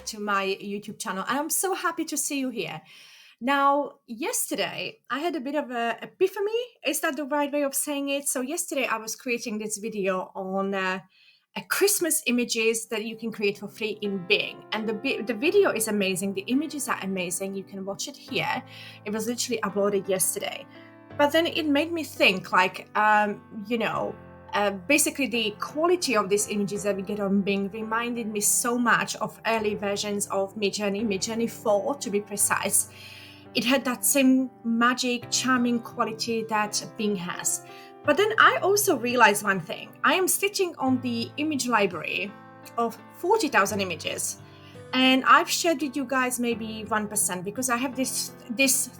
back to my YouTube channel. I'm so happy to see you here. Now, yesterday I had a bit of a epiphany. Is that the right way of saying it? So yesterday I was creating this video on a Christmas images that you can create for free in Bing, and the video is amazing. The images are amazing. You can watch it here. It was literally uploaded yesterday, but then it made me think, like, basically the quality of these images that we get on Bing reminded me so much of early versions of Midjourney 4 to be precise. It had that same magic, charming quality that Bing has. But then I also realized one thing. I am sitting on the image library of 40,000 images. And I've shared with you guys maybe 1% because I have this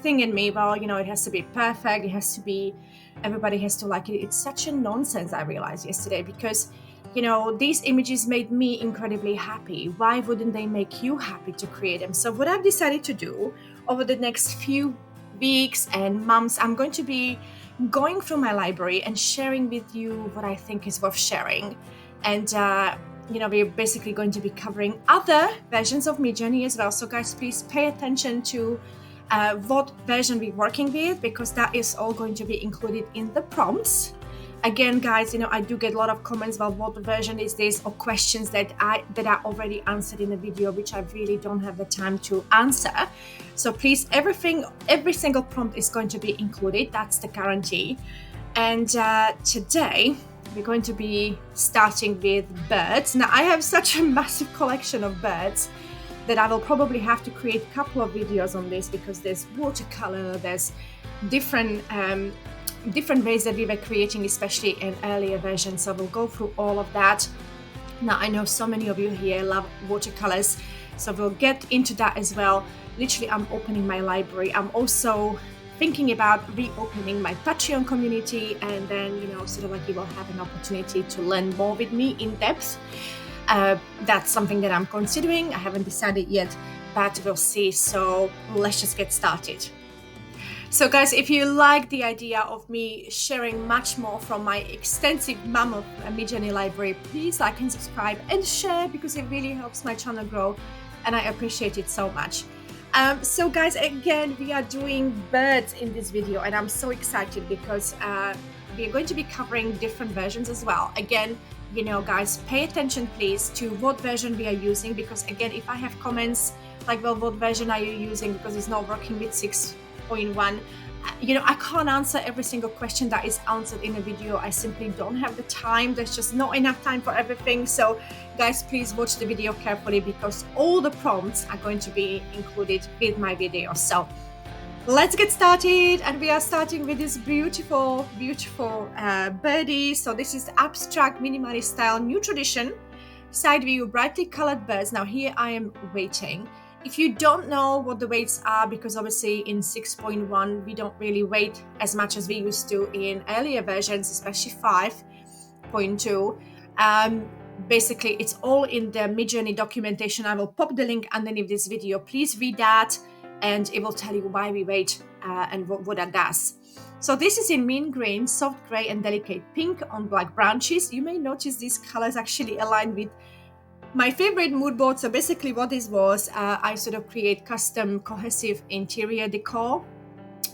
thing in me. Well, it has to be perfect. It has to be, everybody has to like it. It's such a nonsense, I realized yesterday, because these images made me incredibly happy. Why wouldn't they make you happy to create them? So what I've decided to do over the next few weeks and months, I'm going to be going through my library and sharing with you what I think is worth sharing. And we're basically going to be covering other versions of Midjourney as well. So guys, please pay attention to what version we're working with, because that is all going to be included in the prompts. Again, guys, I do get a lot of comments about what version is this, or questions that are already answered in the video, which I really don't have the time to answer. So please, every single prompt is going to be included. That's the guarantee. And today we're going to be starting with birds. Now, I have such a massive collection of birds that I will probably have to create a couple of videos on this, because there's watercolor, there's different ways that we were creating, especially in earlier versions. So we'll go through all of that. Now, I know so many of you here love watercolors, so we'll get into that as well. Literally, I'm opening my library. I'm also thinking about reopening my Patreon community, and then you will have an opportunity to learn more with me in depth. That's something that I'm considering. I haven't decided yet, but we'll see. So let's just get started. So guys, if you like the idea of me sharing much more from my extensive mammoth Midjourney library, please like and subscribe and share, because it really helps my channel grow, and I appreciate it so much. So guys, again, we are doing birds in this video, and I'm so excited because we are going to be covering different versions as well. Again, guys, pay attention please to what version we are using, because again, if I have comments like, well, what version are you using, because it's not working with 6.1, I can't answer every single question that is answered in a video. I simply don't have the time. There's just not enough time for everything. So guys, please watch the video carefully, because all the prompts are going to be included with my video. So let's get started, and we are starting with this beautiful birdie. So this is the abstract minimalist style new tradition side view brightly colored birds. Now here I am waiting. If you don't know what the weights are, because obviously in 6.1 we don't really weight as much as we used to in earlier versions, especially 5.2. Basically, it's all in the Midjourney documentation. I will pop the link underneath this video. Please read that, and it will tell you why we weight and what that does. So this is in mean green, soft gray, and delicate pink on black branches. You may notice these colors actually align with my favorite mood board. So basically what this was, I sort of create custom cohesive interior decor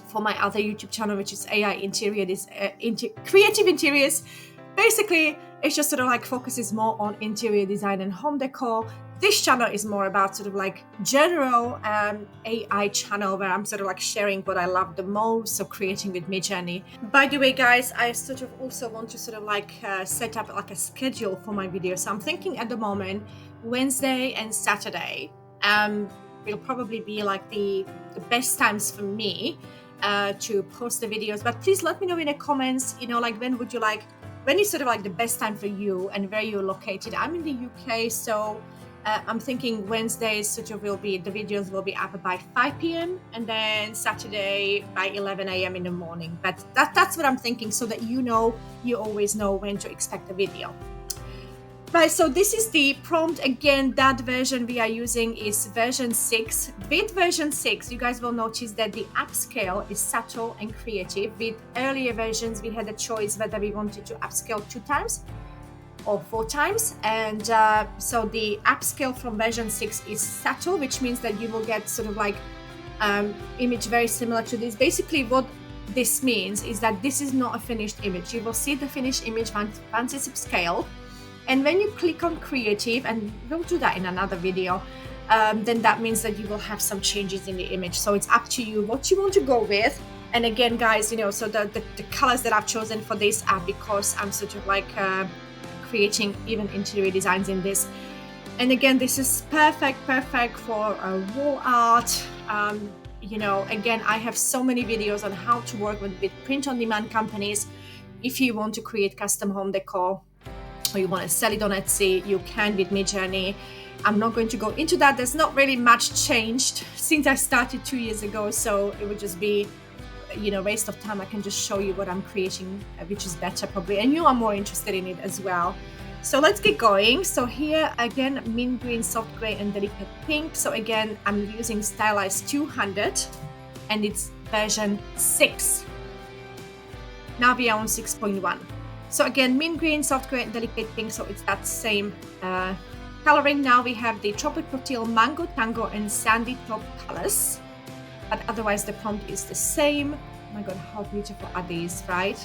for my other YouTube channel, which is AI Interior, Creative Interiors. Basically, it's just sort of like focuses more on interior design and home decor. This channel is more about sort of like general AI channel, where I'm sort of like sharing what I love the most, so creating with Midjourney. By the way, guys, I sort of also want to sort of like set up like a schedule for my videos. So I'm thinking at the moment, Wednesday and Saturday will probably be like the best times for me to post the videos. But please let me know in the comments, like when is sort of like the best time for you and where you're located. I'm in the UK, so I'm thinking Wednesdays the videos will be up by 5 p.m. and then Saturday by 11 a.m. in the morning. But that's what I'm thinking, so that you always know when to expect the video. Right, so this is the prompt. Again, that version we are using is version 6. With version 6, you guys will notice that the upscale is subtle and creative. With earlier versions, we had a choice whether we wanted to upscale 2 times or 4 times. And so the upscale from version 6 is subtle, which means that you will get sort of like image very similar to this. Basically what this means is that this is not a finished image. You will see the finished image once it's upscaled. And when you click on creative, and we'll do that in another video, then that means that you will have some changes in the image. So it's up to you what you want to go with. And again, guys, you know, so the colors that I've chosen for this are because I'm sort of like creating even interior designs in this. And again, this is perfect for wall art. You know, again, I have so many videos on how to work with print-on-demand companies. If you want to create custom home decor or you want to sell it on Etsy, you can with Midjourney. I'm not going to go into that. There's not really much changed since I started 2 years ago, so it would just be, you know, waste of time. I can just show you what I'm creating, which is better probably, and you are more interested in it as well. So let's get going. So here again, mint green, soft gray, and delicate pink. So again, I'm using Stylized 200 and it's version 6. Now we are on 6.1. So again, mint green, soft gray, and delicate pink. So it's that same coloring. Now we have the tropical teal, mango, tango, and sandy top colors. But otherwise the prompt is the same. Oh my god, how beautiful are these, right?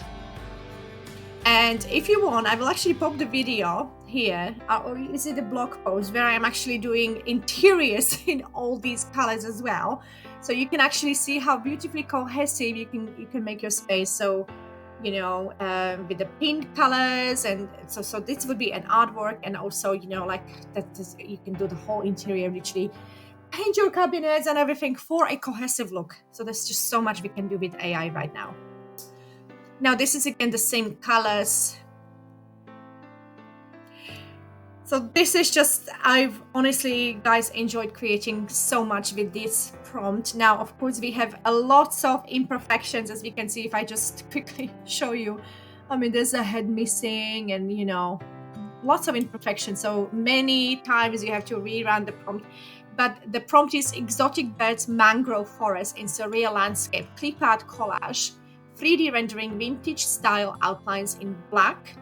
And if you want, I will actually pop the video here, or is it a blog post where I'm actually doing interiors in all these colors as well. So you can actually see how beautifully cohesive you can make your space. So, you know, with the pink colors, and so this would be an artwork, and also, you know, like that is, you can do the whole interior, literally paint your cabinets and everything for a cohesive look. So there's just so much we can do with AI right now. Now this is again the same colors. So this is just, I've honestly, guys, enjoyed creating so much with this prompt. Now, of course, we have a lots of imperfections, as we can see if I just quickly show you. I mean, there's a head missing and, you know, lots of imperfections. So many times you have to rerun the prompt. But the prompt is exotic birds, mangrove forest in surreal landscape, clip art collage, 3D rendering, vintage style outlines in black.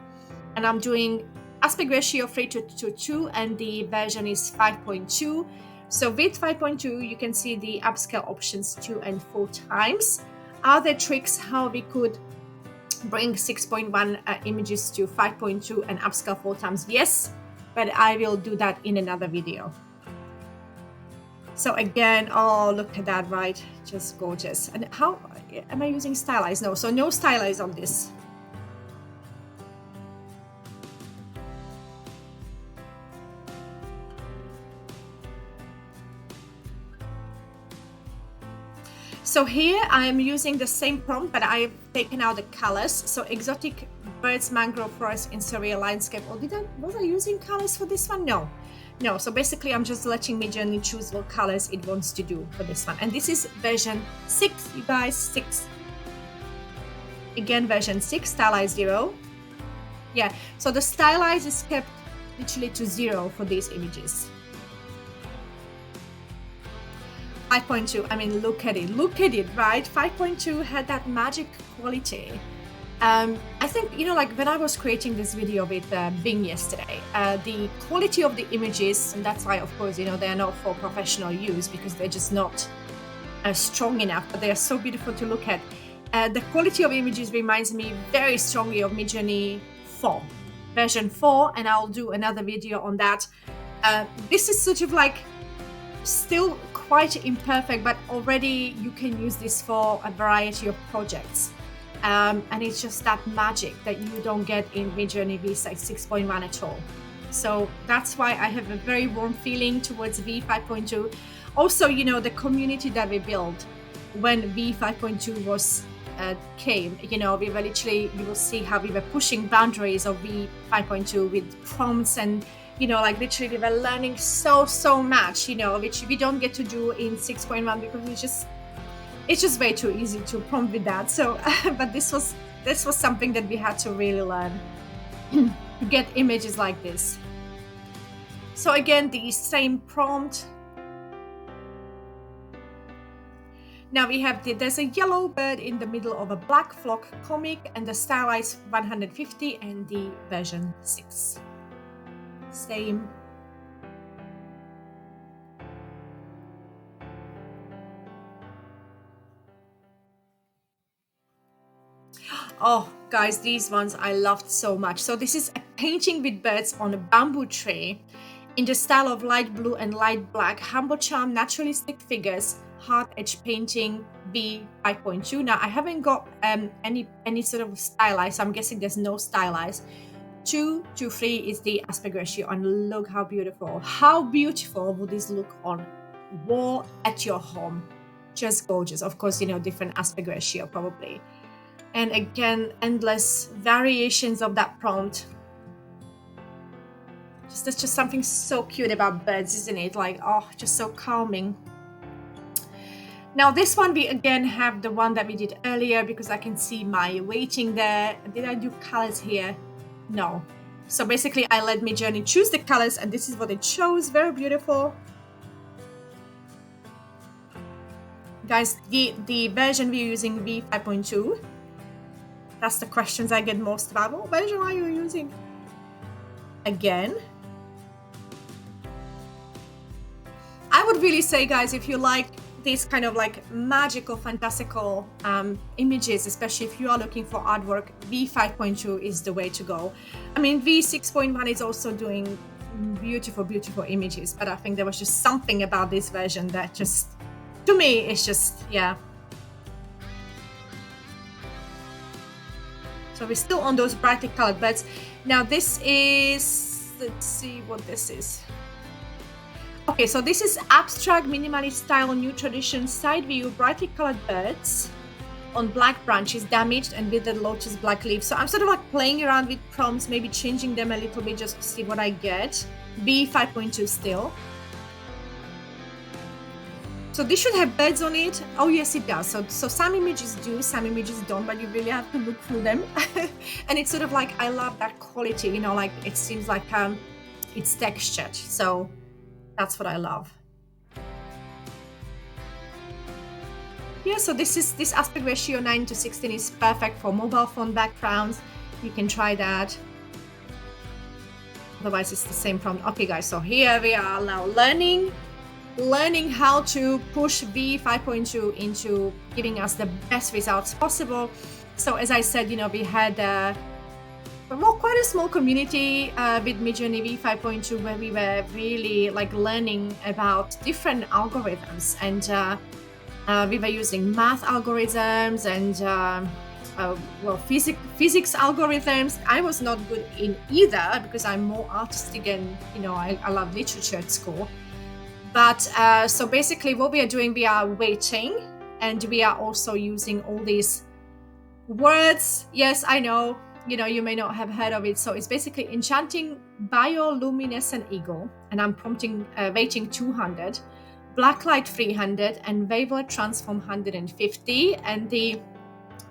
And I'm doing aspect ratio 3:2, and the version is 5.2. So with 5.2, you can see the upscale options 2 and 4 times. Are there tricks how we could bring 6.1 images to 5.2 and upscale 4 times? Yes, but I will do that in another video. So again, oh, look at that, right? Just gorgeous. And how am I using Stylized? No, so no Stylized on this. So here I am using the same prompt, but I've taken out the colors. So exotic birds, mangrove forest in surreal landscape. Or was I using colors for this one? No, so basically I'm just letting Midjourney choose what colors it wants to do for this one. And this is version 6, you guys, 6. Again, version 6, Stylized 0. Yeah, so the Stylized is kept literally to 0 for these images. 5.2, I mean, look at it, right? 5.2 had that magic quality. I think, you know, like when I was creating this video with Bing yesterday, the quality of the images, and that's why, of course, you know, they're not for professional use because they're just not strong enough, but they are so beautiful to look at. The quality of images reminds me very strongly of Midjourney 4, version 4, and I'll do another video on that. This is sort of like still quite imperfect, but already you can use this for a variety of projects. And it's just that magic that you don't get in Midjourney V6 6.1 at all. So that's why I have a very warm feeling towards V5.2. Also, you know, the community that we built when V5.2 was came, you know, we were literally, you will see how we were pushing boundaries of V5.2 with prompts, and, you know, like literally we were learning so much, you know, which we don't get to do in 6.1 because it's just way too easy to prompt with that. So, but this was something that we had to really learn to get images like this. So again, the same prompt. Now we have there's a yellow bird in the middle of a black flock comic, and the Stylized 150 and the version 6. Same. Oh, guys, these ones I loved so much. So this is a painting with birds on a bamboo tree in the style of light blue and light black, humble charm, naturalistic figures, hard edge painting, V 5.2. Now I haven't got any sort of stylized, so I'm guessing there's no stylized. 2 to 3 is the aspect ratio, and look how beautiful. How beautiful would this look on wall at your home? Just gorgeous. Of course, different aspect ratio probably. And again, endless variations of that prompt. There's just something so cute about birds, isn't it? Like, oh, just so calming. Now this one, we again have the one that we did earlier, because I can see my weighting there. Did I do colors here? No. So basically I let Midjourney choose the colors, and this is what it chose. Very beautiful. Guys, the version we're using, V 5.2. That's the questions I get most about. What version are you using? Again, I would really say, guys, if you like these kind of like magical, fantastical images, especially if you are looking for artwork, V 5.2 is the way to go. I mean, V 6.1 is also doing beautiful, beautiful images, but I think there was just something about this version that just, to me, it's just, yeah. So we're still on those brightly colored birds. Now this is, let's see what this is. Okay, so this is abstract minimalist style, new tradition, side view, brightly colored birds on black branches, damaged and with the lotus black leaves. So I'm sort of like playing around with prompts, maybe changing them a little bit just to see what I get. V 5.2 still. So this should have birds on it. Oh yes, it does. So some images do, some images don't, but you really have to look through them. And it's sort of like, I love that quality, like it seems like it's textured. So that's what I love. Yeah, so this aspect ratio 9:16 is perfect for mobile phone backgrounds. You can try that. Otherwise it's the same prompt. Okay guys, so here we are now learning how to push V 5.2 into giving us the best results possible. So as I said, we had quite a small community with Midjourney V 5.2, where we were really like learning about different algorithms, and we were using math algorithms and physics algorithms. I was not good in either, because I'm more artistic and I love literature at school. But so basically what we are doing, we are weighting, and we are also using all these words. Yes, I know, you may not have heard of it. So it's basically enchanting bioluminescent eagle, and I'm prompting weighting 200, blacklight 300, and wavelet transform 150. And the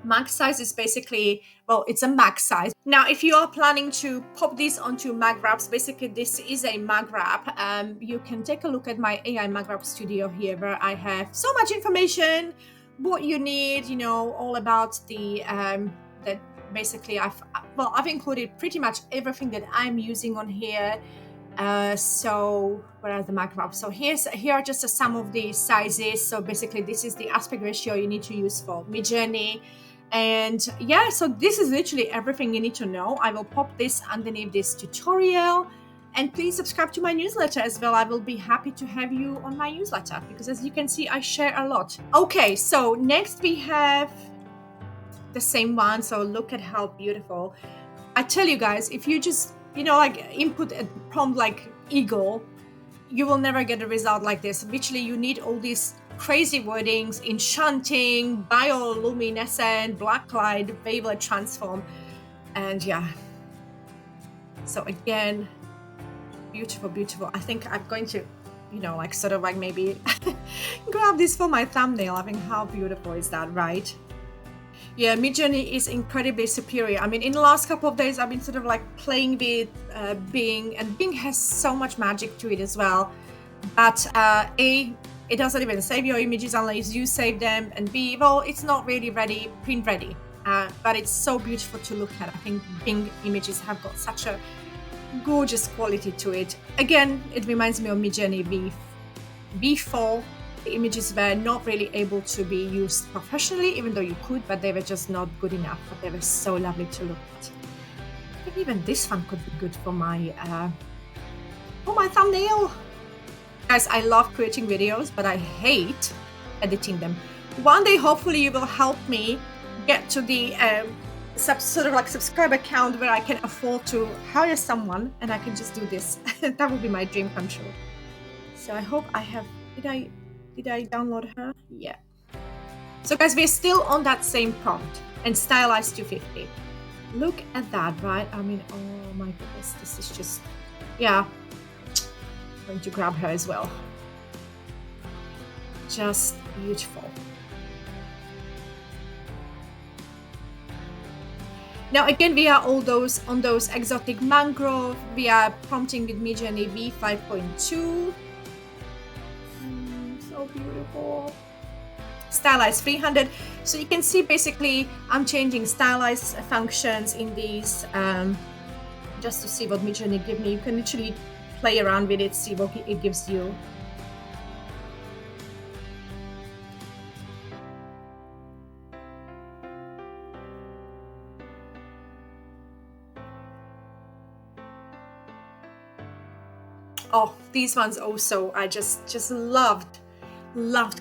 max size is basically, well, it's a max size. Now, if you are planning to pop these onto mag wraps, basically this is a mag wrap. You can take a look at my AI mag wrap studio here, where I have so much information, what you need, all about the that basically I've included pretty much everything that I'm using on here. So where are the mag wraps? So here are just some of the sizes. So basically this is the aspect ratio you need to use for Midjourney. And yeah, so this is literally everything you need to know. I will pop this underneath this tutorial, and please subscribe to my newsletter as well. I will be happy to have you on my newsletter, because as you can see, I share a lot. Okay, so next we have the same one. So look at how beautiful. I tell you guys, if you just like input a prompt like eagle, you will never get a result like this. Literally, you need all these crazy wordings: enchanting, bioluminescent, blacklight, wavelet transform, and yeah. So again, beautiful, beautiful. I think I'm going to, like sort of like maybe grab this for my thumbnail. I think how beautiful is that, right? Yeah, Midjourney is incredibly superior. I mean, in the last couple of days, I've been sort of like playing with Bing, and Bing has so much magic to it as well. But it doesn't even save your images unless you save them, and B, well, it's not really print ready. But it's so beautiful to look at. I think Bing images have got such a gorgeous quality to it. Again, it reminds me of Midjourney V4. The images were not really able to be used professionally, even though you could, but they were just not good enough. But they were so lovely to look at. I think even this one could be good for my thumbnail. Guys, I love creating videos, but I hate editing them. One day, hopefully, you will help me get to the sort of like subscriber count where I can afford to hire someone and I can just do this. That would be my dream come true. So I hope I have. Did I download her? Yeah. So guys, we're still on that same prompt and stylized 250. Look at that, right? I mean, oh my goodness, this is just, yeah. I'm going to grab her as well. Just beautiful. Now again, we are all those on those exotic mangrove. We are prompting with Midjourney V5.2. So beautiful. Stylize 300. So you can see basically I'm changing stylize functions in these just to see what Midjourney give me. You can literally play around with it, see what it gives you. Oh, these ones also, I just loved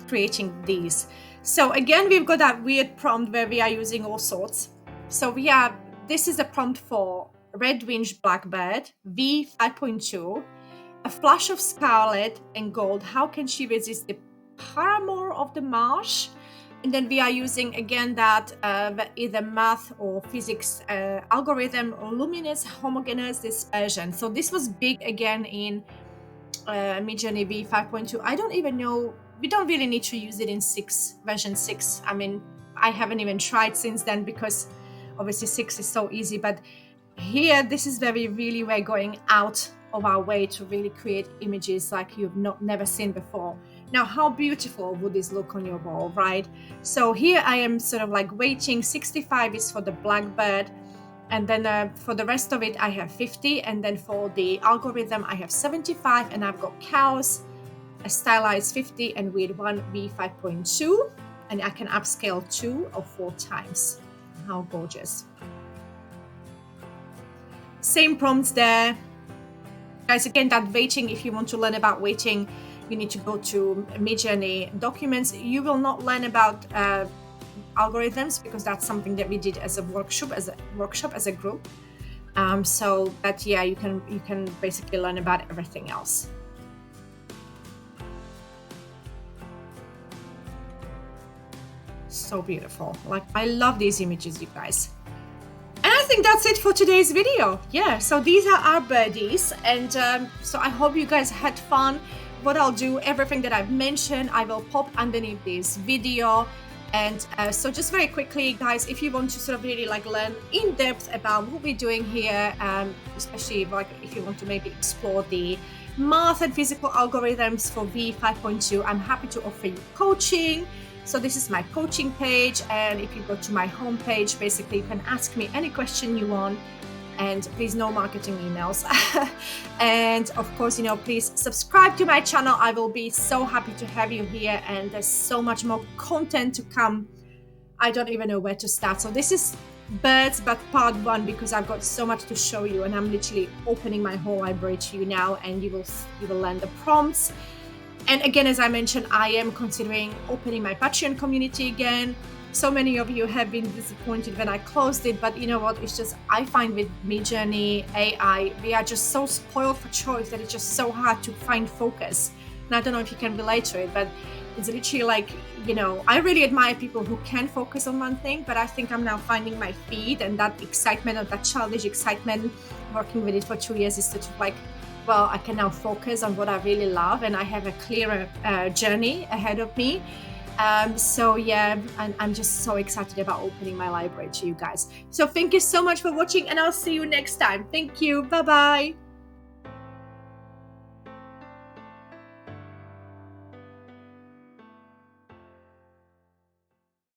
creating these. So again, we've got that weird prompt where we are using all sorts. So this is a prompt for red-winged blackbird, V5.2, a flash of scarlet and gold. How can she resist the paramour of the marsh? And then we are using again that either math or physics algorithm or luminous homogeneous dispersion. So this was big again in Midjourney V5.2. I don't even know, we don't really need to use it in version 6. I mean, I haven't even tried since then because obviously 6 is so easy, but here this is where we really were going out of our way to really create images like you've never seen before. Now, how beautiful would this look on your wall, right? So here I am sort of like weighting. 65 is for the blackbird, and then for the rest of it I have 50, and then for the algorithm I have 75, and I've got cows, a stylized 50, and with one V5.2, and I can upscale 2 or 4 times. How gorgeous. Same prompts there. Guys, again, that weighting, if you want to learn about weighting, you need to go to Midjourney documents. You will not learn about algorithms because that's something that we did as a workshop, as a group. So that, yeah, you can basically learn about everything else. So beautiful. Like, I love these images, you guys. And I think that's it for today's video. Yeah, so these are our birdies, and so I hope you guys had fun. What I'll do, everything that I've mentioned, I will pop underneath this video. And so just very quickly, guys, if you want to sort of really like learn in depth about what we're doing here, especially like if you want to maybe explore the math and physical algorithms for V5.2, I'm happy to offer you coaching. So this is my coaching page, and if you go to my homepage, basically you can ask me any question you want, and please no marketing emails. And of course, you know, please subscribe to my channel. I will be so happy to have you here, and there's so much more content to come. I don't even know where to start. So this is birds, but part 1, because I've got so much to show you, and I'm literally opening my whole library to you now, and you will learn the prompts. And again, as I mentioned, I am considering opening my Patreon community again. So many of you have been disappointed when I closed it, but you know what? It's just, I find with Midjourney AI, we are just so spoiled for choice that it's just so hard to find focus. And I don't know if you can relate to it, but it's literally like, you know, I really admire people who can focus on one thing, but I think I'm now finding my feed, and that excitement, or that childish excitement, working with it for 2 years, is sort of like, well, I can now focus on what I really love, and I have a clearer journey ahead of me. So yeah, I'm just so excited about opening my library to you guys. So thank you so much for watching, and I'll see you next time. Thank you. Bye-bye.